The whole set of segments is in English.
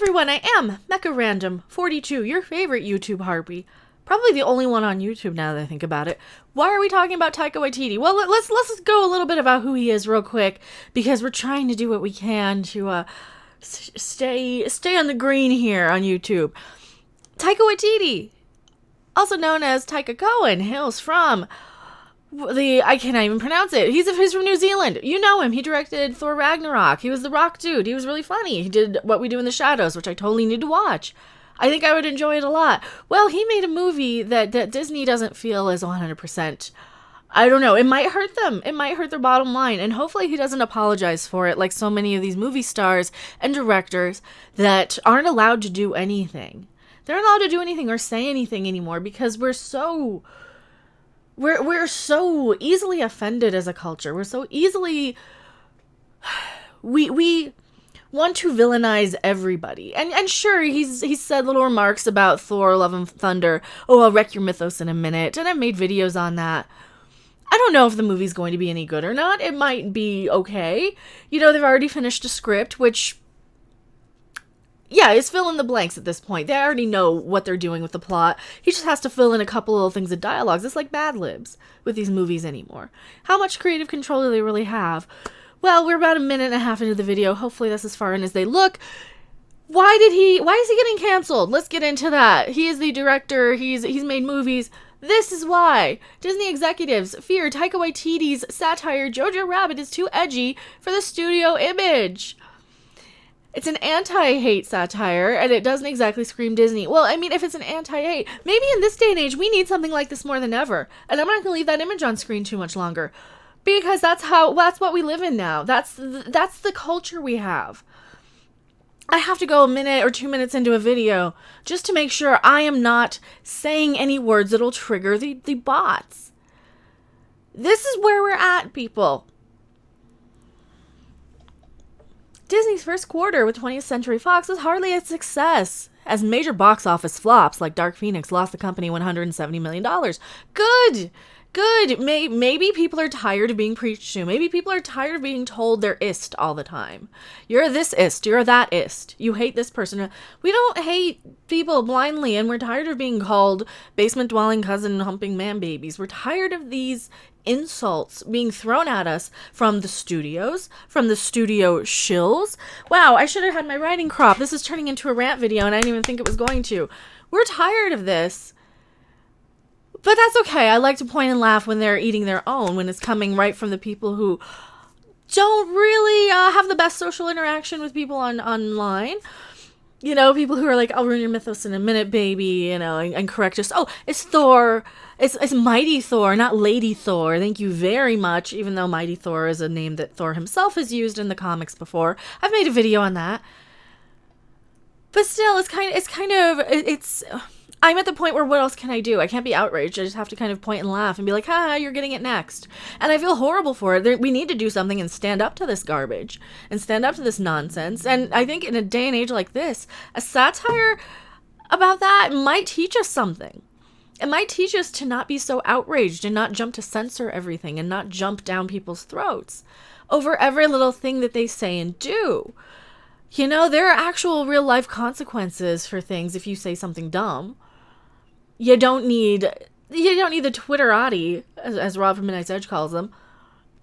everyone, I am Mecha Random 42, your favorite YouTube harpy. Probably the only one on YouTube now that I think about it. Why are we talking about Taika Waititi? Well, let's go a little bit about who he is real quick, because we're trying to do what we can to stay on the green here on YouTube. Taika Waititi, also known as Taika Cohen, hails from I cannot even pronounce it. He's from New Zealand. You know him. He directed Thor Ragnarok. He was the rock dude. He was really funny. He did What We Do in the Shadows, which I totally need to watch. I think I would enjoy it a lot. Well, he made a movie that Disney doesn't feel is 100%. I don't know. It might hurt them. It might hurt their bottom line. And hopefully he doesn't apologize for it like so many of these movie stars and directors that aren't allowed to do anything. They're not allowed to do anything or say anything anymore because we're so easily offended as a culture. We're so easily... We want to villainize everybody. And sure, he's said little remarks about Thor, Love and Thunder. Oh, I'll wreck your mythos in a minute. And I've made videos on that. I don't know if the movie's going to be any good or not. It might be okay. You know, they've already finished a script, which... yeah, it's fill in the blanks at this point. They already know what they're doing with the plot. He just has to fill in a couple little things of dialogues. It's like Mad Libs with these movies anymore. How much creative control do they really have? Well, we're about a minute and a half into the video. Hopefully that's as far in as they look. Why is he getting canceled? Let's get into that. He is the director. He's made movies. This is why. Disney executives fear Taika Waititi's satire Jojo Rabbit is too edgy for the studio image. It's an anti-hate satire, and it doesn't exactly scream Disney. Well, I mean, if it's an anti-hate, maybe in this day and age, we need something like this more than ever. And I'm not going to leave that image on screen too much longer. Because that's what we live in now. That's the culture we have. I have to go a minute or 2 minutes into a video just to make sure I am not saying any words that'll trigger the bots. This is where we're at, people. Disney's first quarter with 20th Century Fox was hardly a success, as major box office flops like Dark Phoenix lost the company $170 million. Good. Maybe people are tired of being preached to. Maybe people are tired of being told they're ist all the time. You're this ist. You're that ist. You hate this person. We don't hate people blindly, and we're tired of being called basement-dwelling, cousin-humping man-babies. We're tired of these insults being thrown at us from the studios, from the studio shills. Wow, I should have had my writing crop. This is turning into a rant video, and I didn't even think it was going to. We're tired of this. But that's okay. I like to point and laugh when they're eating their own, when it's coming right from the people who don't really have the best social interaction with people online. You know, people who are like, I'll ruin your mythos in a minute, baby, you know, and correct us. Oh, it's Thor. It's Mighty Thor, not Lady Thor. Thank you very much, even though Mighty Thor is a name that Thor himself has used in the comics before. I've made a video on that. But still, I'm at the point where what else can I do? I can't be outraged. I just have to kind of point and laugh and be like, you're getting it next. And I feel horrible for it. We need to do something and stand up to this garbage and stand up to this nonsense. And I think in a day and age like this, a satire about that might teach us something. It might teach us to not be so outraged and not jump to censor everything and not jump down people's throats over every little thing that they say and do. You know, there are actual real life consequences for things if you say something dumb. You don't need the Twitterati, as Rob from Midnight's Edge calls them,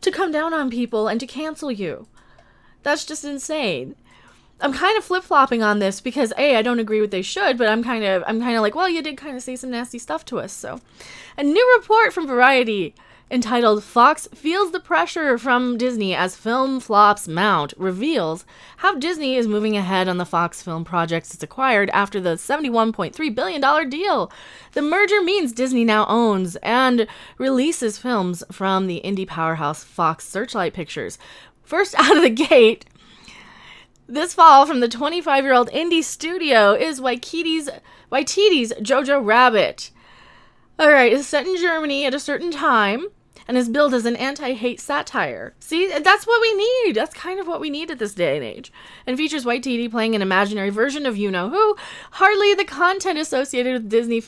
to come down on people and to cancel you. That's just insane. I'm kind of flip-flopping on this because I don't agree with they should, but I'm kind of like, well, you did kind of say some nasty stuff to us. So, a new report from Variety entitled "Fox Feels the Pressure from Disney as Film Flops Mount" reveals how Disney is moving ahead on the Fox film projects it's acquired after the $71.3 billion deal. The merger means Disney now owns and releases films from the indie powerhouse Fox Searchlight Pictures. First out of the gate, this fall from the 25-year-old indie studio is Waititi's Jojo Rabbit. Alright, it's set in Germany at a certain time and is billed as an anti-hate satire. See, that's what we need. That's kind of what we need at this day and age. And features Waititi playing an imaginary version of you-know-who, hardly the content associated with Disney's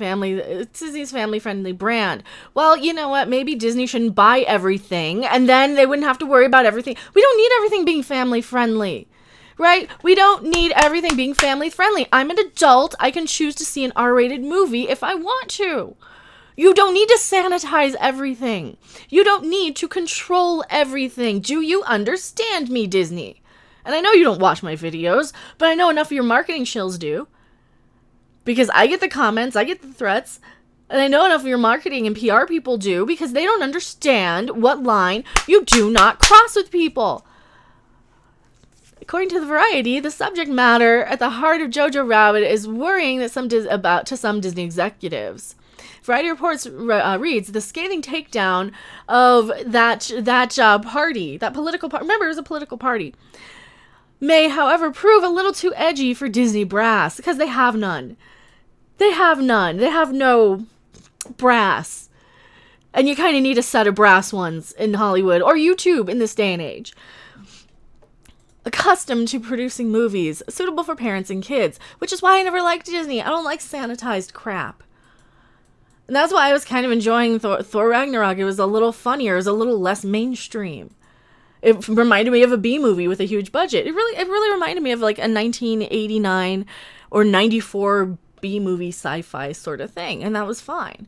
family-friendly brand. Well, you know what? Maybe Disney shouldn't buy everything, and then they wouldn't have to worry about everything. We don't need everything being family-friendly. right? We don't need everything being family friendly. I'm an adult. I can choose to see an R-rated movie if I want to. You don't need to sanitize everything. You don't need to control everything. Do you understand me, Disney? And I know you don't watch my videos, but I know enough of your marketing shills do. Because I get the comments, I get the threats, and I know enough of your marketing and PR people do, because they don't understand what line you do not cross with people. According to the Variety, the subject matter at the heart of Jojo Rabbit is worrying that some Disney executives. Variety reports reads the scathing takedown of that party, that political party. Remember, it was a political party. May, however, prove a little too edgy for Disney brass because they have none. They have none. They have no brass. And you kind of need a set of brass ones in Hollywood or YouTube in this day and age. Accustomed to producing movies suitable for parents and kids, which is why I never liked Disney. I don't like sanitized crap. And that's why I was kind of enjoying Thor Ragnarok. It was a little funnier. It was a little less mainstream. It reminded me of a B movie with a huge budget. It really reminded me of like a 1989 or 94 B movie sci-fi sort of thing. And that was fine.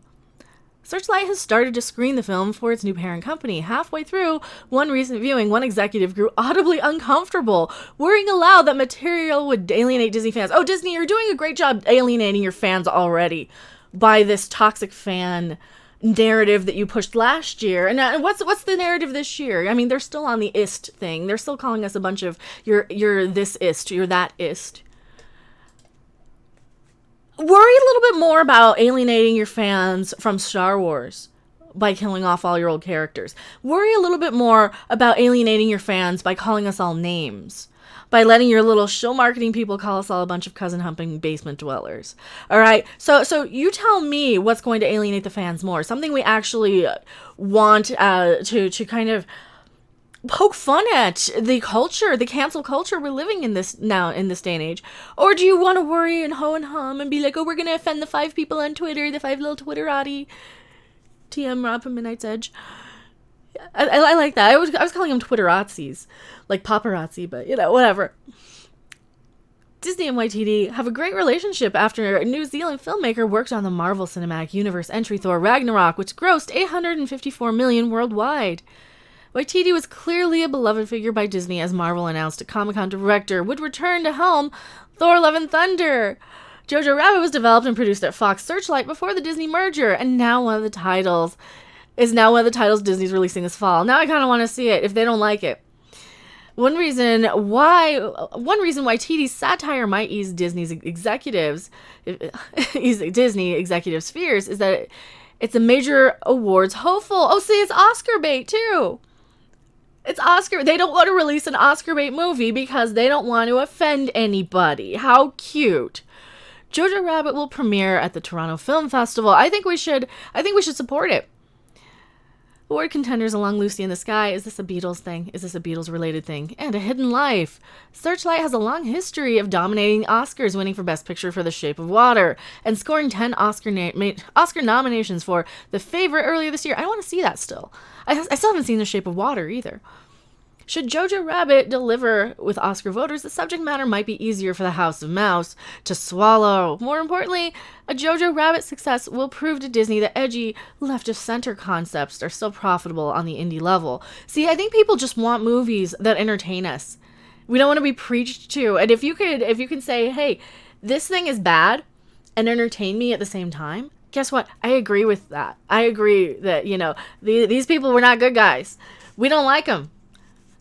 Searchlight has started to screen the film for its new parent company. Halfway through one recent viewing, one executive grew audibly uncomfortable, worrying aloud that material would alienate Disney fans. Oh, Disney, you're doing a great job alienating your fans already by this toxic fan narrative that you pushed last year. And what's the narrative this year? I mean, they're still on the ist thing. They're still calling us a bunch of you're this ist, you're that ist. Worry a little bit more about alienating your fans from Star Wars by killing off all your old characters. Worry a little bit more about alienating your fans by calling us all names. By letting your little show marketing people call us all a bunch of cousin-humping basement dwellers. All right? So you tell me what's going to alienate the fans more. Something we actually want to kind of poke fun at the culture, the cancel culture we're living in this day and age. Or do you want to worry and ho and hum and be like, oh, we're going to offend the 5 people on Twitter, the 5 little Twitterati. TM Rob from Midnight's Edge. I like that. I was calling them Twitterazzi's, like paparazzi, but whatever. Disney and Waititi have a great relationship after a New Zealand filmmaker worked on the Marvel Cinematic Universe entry Thor Ragnarok, which grossed $854 million worldwide. Waititi was clearly a beloved figure by Disney as Marvel announced a Comic-Con director would return to helm Thor: Love and Thunder. Jojo Rabbit was developed and produced at Fox Searchlight before the Disney merger, and now one of the titles Disney's releasing this fall. Now I kind of want to see it if they don't like it. One reason Waititi's satire might ease Disney executives' fears is that it's a major awards hopeful. Oh, see, it's Oscar bait too. It's Oscar. They don't want to release an Oscar bait movie because they don't want to offend anybody. How cute. Jojo Rabbit will premiere at the Toronto Film Festival. I think we should support it. Award contenders along Lucy in the Sky. Is this a Beatles thing? Is this a Beatles-related thing? And A Hidden Life. Searchlight has a long history of dominating Oscars, winning for Best Picture for The Shape of Water, and scoring 10 Oscar nominations for The Favorite earlier this year. I want to see that still. I still haven't seen The Shape of Water either. Should Jojo Rabbit deliver with Oscar voters, the subject matter might be easier for the House of Mouse to swallow. More importantly, a Jojo Rabbit success will prove to Disney that edgy left-of-center concepts are still profitable on the indie level. See, I think people just want movies that entertain us. We don't want to be preached to. And if you can say, hey, this thing is bad and entertain me at the same time, guess what? I agree with that. I agree that, these people were not good guys. We don't like them.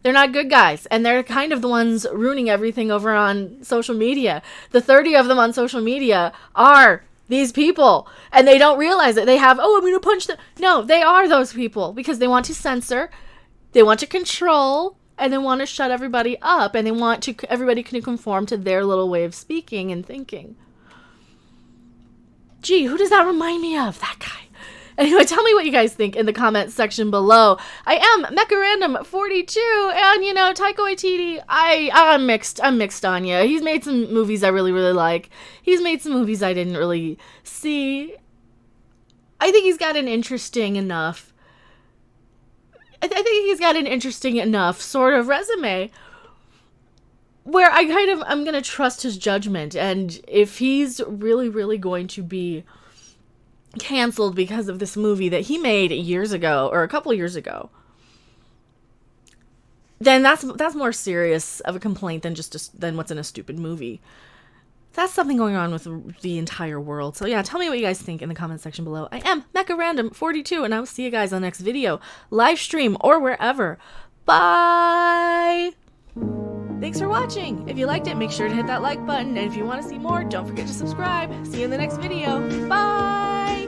They're not good guys, and they're kind of the ones ruining everything over on social media. The 30 of them on social media are these people, and they don't realize it. They have, I'm going to punch them. No, they are those people because they want to censor, they want to control, and they want to shut everybody up, and they want everybody can conform to their little way of speaking and thinking. Gee, who does that remind me of? That guy. Anyway, tell me what you guys think in the comments section below. I am Mecha42, and Taika Waititi, I'm mixed on you. He's made some movies I really, really like. He's made some movies I didn't really see. I think he's got an interesting enough sort of resume. where I'm gonna trust his judgment, and if he's really, really going to be canceled because of this movie that he made years ago, or a couple years ago, then that's more serious of a complaint than than what's in a stupid movie. That's something going on with the entire world. So yeah, tell me what you guys think in the comment section below. I am Mecha Random 42, and I'll see you guys on the next video, live stream, or wherever. Bye! Thanks for watching. If you liked it, make sure to hit that like button, and if you want to see more, don't forget to subscribe. See you in the next video. Bye!